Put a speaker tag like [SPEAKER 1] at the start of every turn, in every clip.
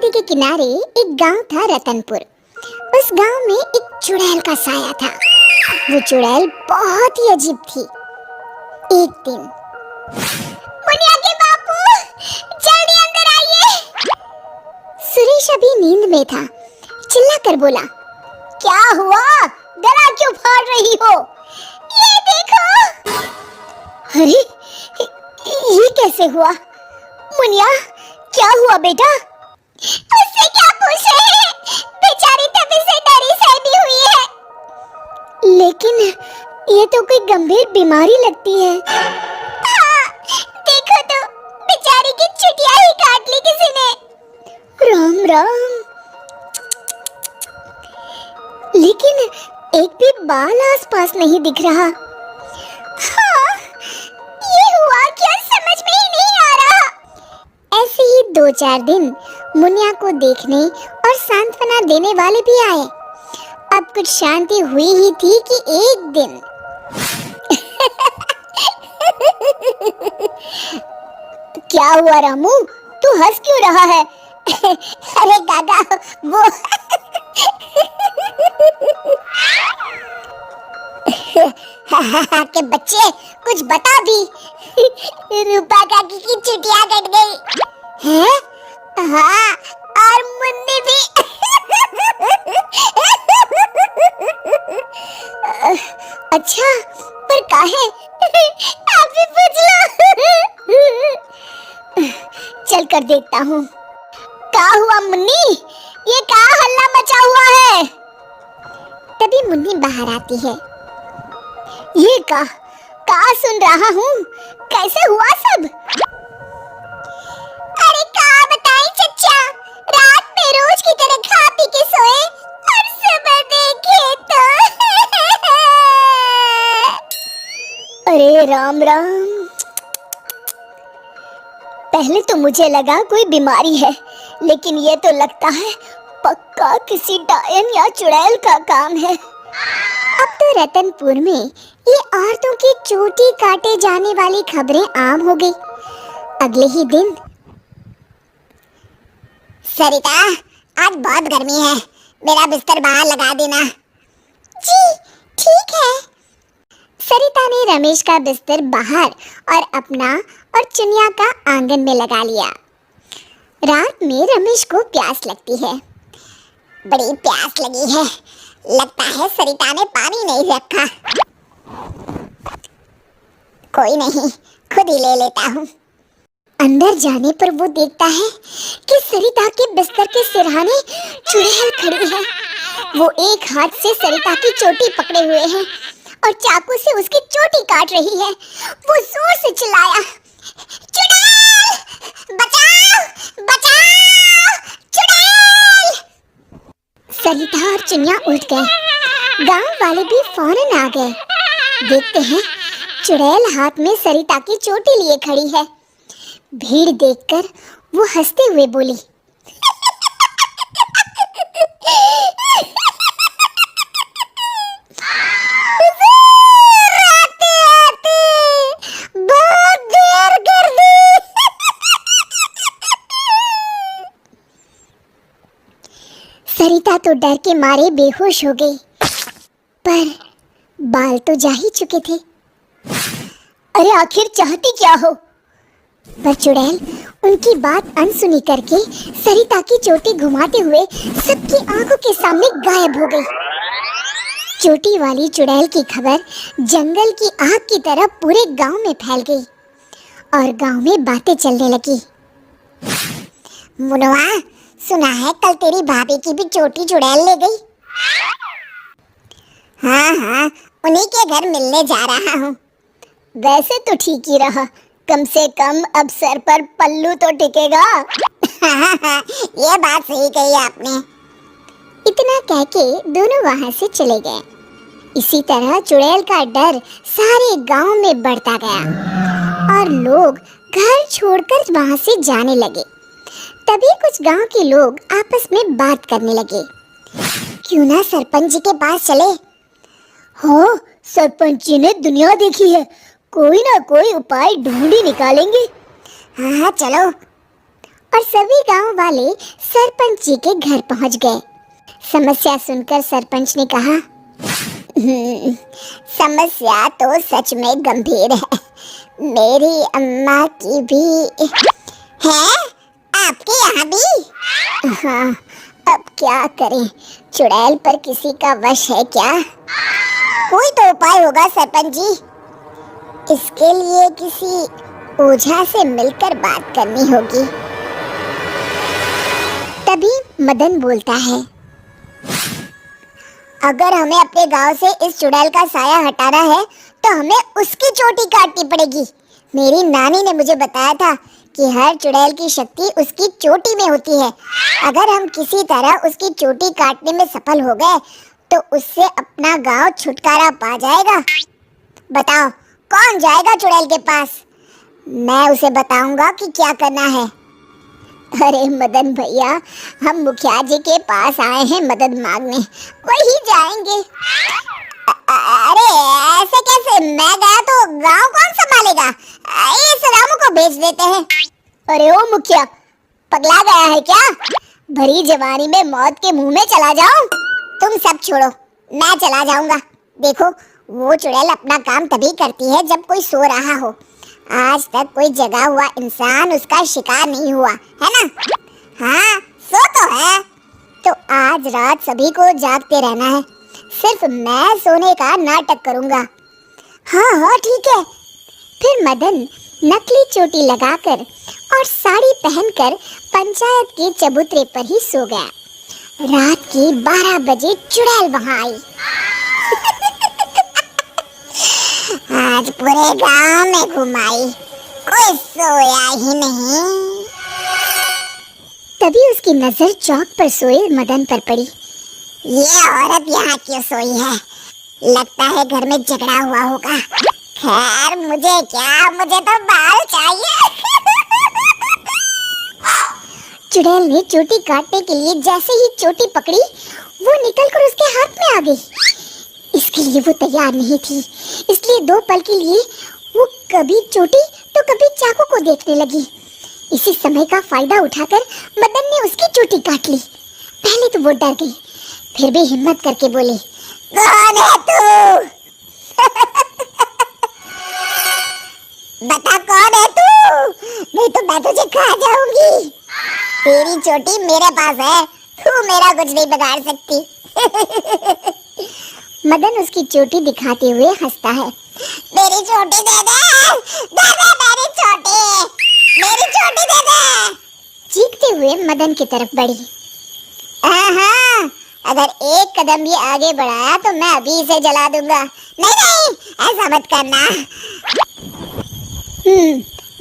[SPEAKER 1] नदी के किनारे एक गांव था, रतनपुर। उस गांव में एक चुड़ैल का साया था। वो चुड़ैल बहुत ही अजीब थी। एक दिन, मुनिया के बापू, जल्दी अंदर आइए। सुरेश अभी नींद में था, चिल्ला कर बोला, क्या हुआ? गला क्यों फाड़ रही हो? ये देखो। अरे, ये कैसे हुआ? मुनिया, क्या हुआ बेटा? उससे क्या पूछे? बेचारी तभी से डरी सहमी हुई है। लेकिन ये तो कोई गंभीर बीमारी लगती है। हाँ, देखो तो, बेचारी की चुटिया ही काट ली किसी ने। राम राम। लेकिन एक भी बाल आसपास नहीं दिख रहा। हाँ, ये हुआ क्या समझ में ही नहीं आ रहा। ऐसे ही 2-4 दिन मुनिया को देखने और सांत्वना देने वाले भी आए। अब कुछ शांति हुई ही थी कि एक दिन क्या हुआ रामू, तू हंस क्यों रहा है? अरे दादा, वो के बच्चे, कुछ बता भी। रूपा काकी की चुटिया कट गई है। हाँ, और मुन्नी भी। अच्छा, पर काहे? आप भी पूछ लो। चल कर देखता हूँ। क्या हुआ मुन्नी? ये क्या हल्ला मचा हुआ है? तभी मुन्नी बाहर आती है। ये का सुन रहा हूँ? कैसे हुआ सब? अरे क्या बताएं चच्चा, रात में रोज की तरह खा पी के सोए और सुबह देखे तो अरे राम राम। पहले तो मुझे लगा कोई बीमारी है, लेकिन ये तो लगता है पक्का किसी डायन या चुड़ैल का काम है। अब तो रतनपुर में ये औरतों की चोटी काटे जाने वाली खबरें आम हो गई। अगले ही दिन, सरिता, आज बहुत गर्मी है, मेरा बिस्तर बाहर लगा देना। जी ठीक है। सरिता ने रमेश का बिस्तर बाहर और अपना और चुनिया का आंगन में लगा लिया। रात में रमेश को प्यास लगती है। बड़ी प्यास लगी है, लगता है सरिता ने पानी नहीं रखा। कोई नहीं, खुद ही ले लेता हूँ। अंदर जाने पर वो देखता है कि सरिता के बिस्तर के सिरहाने चुड़ैल खड़ी है। वो एक हाथ से सरिता की चोटी पकड़े हुए है और चाकू से उसकी चोटी काट रही है। वो जोर से चिल्लाया, चुड़ैल! बचाओ! बचाओ! चुड़ैल! सरिता और चुनिया उठ गए। गांव वाले भी फौरन आ गए। देखते हैं, चुड़ैल हाथ में सरिता की चोटी लिए खड़ी है। भीड़ देखकर वो हंसते हुए बोली, आते आते बहुत देर कर दी। सरिता तो डर के मारे बेहोश हो गई, पर बाल तो जा ही चुके थे। अरे आखिर चाहती क्या हो? पर चुड़ैल उनकी बात अनसुनी करके सरिता की चोटी घुमाते हुए सबकी आंखों के सामने गायब हो गई। चोटी वाली चुड़ैल की खबर जंगल की आग की तरह पूरे गांव में फैल गई और गांव में बातें चलने लगी। मुनवा, सुना है कल तेरी भाभी की भी चोटी चुड़ैल ले गई? हाँ, उन्हीं के घर मिलने जा रहा हूँ। वैसे तो ठीक ही रहा, कम से कम अब सर पर पल्लू तो टिकेगा। ये बात सही कही आपने। इतना कह के दोनों वहां से चले गए। इसी तरह चुड़ैल का डर सारे गांव में बढ़ता गया और लोग घर छोड़कर वहां से जाने लगे। तभी कुछ गांव के लोग आपस में बात करने लगे, क्यों ना सरपंच जी के पास चले। हाँ, सरपंच जी ने दुनिया देखी है, कोई ना कोई उपाय ढूंढ ही निकालेंगे। हाँ चलो। और सभी गांव वाले सरपंच जी के घर पहुंच गए। समस्या सुनकर सरपंच ने कहा, समस्या तो सच में गंभीर है। मेरी अम्मा की भी है, आपके यहाँ भी? हाँ, अब क्या करें, चुड़ैल पर किसी का वश है क्या? कोई तो उपाय होगा सरपंच जी। इसके लिए किसी ओझा से मिलकर बात करनी होगी। तभी मदन बोलता है, अगर हमें अपने गांव से इस चुड़ैल का साया हटाना है तो हमें उसकी चोटी काटनी पड़ेगी। मेरी नानी ने मुझे बताया था कि हर चुड़ैल की शक्ति उसकी चोटी में होती है। अगर हम किसी तरह उसकी चोटी काटने में सफल हो गए तो उससे अपना गांव छुटकारा पा जाएगा। बताओ, कौन जाएगा चुड़ैल के पास? मैं उसे बताऊंगा कि क्या करना है। अरे मदन भैया, हम मुखिया जी के पास आए हैं मदद मांगने, वही जाएंगे। अरे ऐसे कैसे? मैं गया तो गांव कौन संभालेगा? इस रामू को भेज देते हैं। अरे ओ मुखिया, पगला गया है क्या? भरी जवानी में मौत के मुंह में चला जाऊं? तुम सब छोड़ो, मैं चला जाऊंगा। देखो, वो चुड़ैल अपना काम तभी करती है जब कोई सो रहा हो। आज तक कोई जगा हुआ इंसान उसका शिकार नहीं हुआ है ना? हाँ, सो तो है। तो आज रात सभी को जागते रहना है, सिर्फ मैं सोने का नाटक करूंगा। हाँ हाँ ठीक है। फिर मदन नकली चोटी लगाकर और साड़ी पहनकर पंचायत के चबूतरे पर ही सो गया। रात के 12 बजे चुड़ैल वहां आई। आज पूरे गांव में घुमाई, कोई सोया ही नहीं। तभी उसकी नजर चौक पर सोए मदन पर पड़ी। ये औरत यहाँ क्यों सोई है? लगता है घर में झगड़ा हुआ होगा। खैर मुझे क्या, मुझे तो बाल चाहिए। चुड़ैल ने चोटी काटने के लिए जैसे ही चोटी पकड़ी, वो निकलकर उसके हाथ में आ गई। इसके लिए वो तैयार नहीं थी, इसलिए 2 पल के लिए वो कभी चोटी तो कभी चाकू को देखने लगी। इसी समय का फायदा उठाकर मदन ने उसकी चोटी काट ली। पहले तो वो डर गई, फिर भी हिम्मत करके बोली, कौन है तू? बता कौन है तू? नहीं तो मैं तुझे खा जाऊंगी। तेरी चोटी मेरे पास है, तू मेरा कुछ नहीं बिगाड़ सकती। मदन उसकी चोटी दिखाते हुए हंसता है। मेरी चोटी दे दे, दे दे मेरी चोटी, मेरी चोटी दे दे। चीखते हुए मदन की तरफ बढ़ी। हाँ, अगर एक कदम भी आगे बढ़ाया तो मैं अभी इसे जला दूंगा। नहीं नहीं, ऐसा मत करना।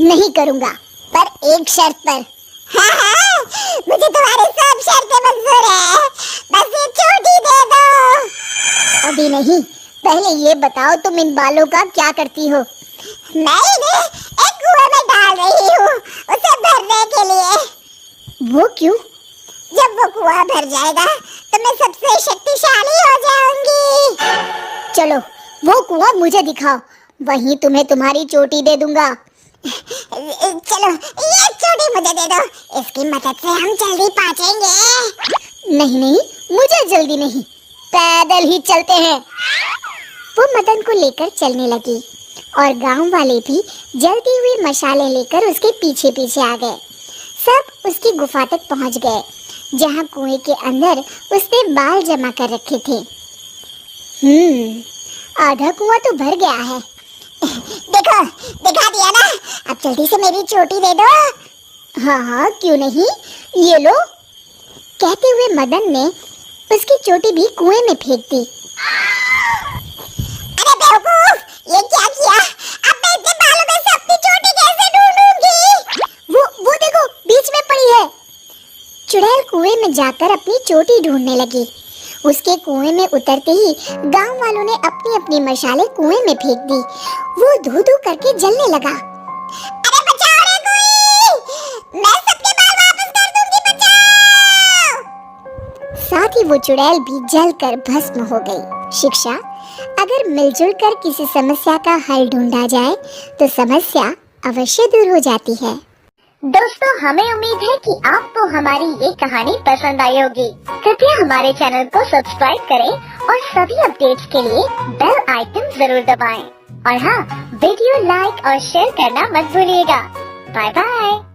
[SPEAKER 1] नहीं करूंगा, पर एक शर्त पर। हाँ, मुझे तुम्हारी सब शर्तें मंजूर है, बस ये चोटी दे दो। अभी नहीं, पहले ये बताओ तुम इन बालों का क्या करती हो? मैं इन्हें एक कुएं में डाल रही हूँ, उसे भरने के लिए। वो क्यों? जब वो कुआं भर जाएगा तो मैं सबसे शक्तिशाली हो जाऊंगी। चलो, वो कुआं मुझे दिखाओ, वहीं तुम्हें तुम्हारी चोटी दे दूंगा। चलो, ये चोटी मुझे दे दो, इसकी मदद से हम जल्दी पहुंचेंगे। नहीं नहीं, मुझे जल्दी नहीं, पैदल ही चलते हैं। वो मदन को लेकर चलने लगी और गांव वाले भी जलती हुई मशालें लेकर उसके पीछे पीछे आ गए। सब उसकी गुफा तक पहुंच गए, जहां कुएं के अंदर उसने बाल जमा कर रखे थे। आधा कुआं तो भर गया है। देखो, दिखा दिया ना, अब जल्दी से मेरी चोटी दे दो। हाँ, क्यों नहीं, ये लो। कहते हुए मदन ने उसकी चोटी भी कुएं में फेंक दी। अरे बेवकूफ, ये क्या किया? अब मैं इतने बालों में से अपनी चोटी कैसे ढूंढूंगी? वो देखो, बीच में पड़ी है। चुड़ैल कुएं में जाकर अपनी चोटी ढूंढने लगी। उसके कुएं में उतरते ही गांव वालों ने अपनी अपनी मशालें कुएं में फेंक दी। वो धू धू करके जलने लगा। अरे बचाओ रे कोई, मैं सबके बाल वापस कर दूंगी, बचाओ। साथ ही वो चुड़ैल भी जलकर भस्म हो गई। शिक्षा: अगर मिलजुल कर किसी समस्या का हल ढूंढा जाए तो समस्या अवश्य दूर हो जाती है। दोस्तों, हमें उम्मीद है कि आपको हमारी ये कहानी पसंद आई होगी। कृपया हमारे चैनल को सब्सक्राइब करें और सभी अपडेट्स के लिए बेल आइकन जरूर दबाएं। और हाँ, वीडियो लाइक और शेयर करना मत भूलिएगा। Bye bye.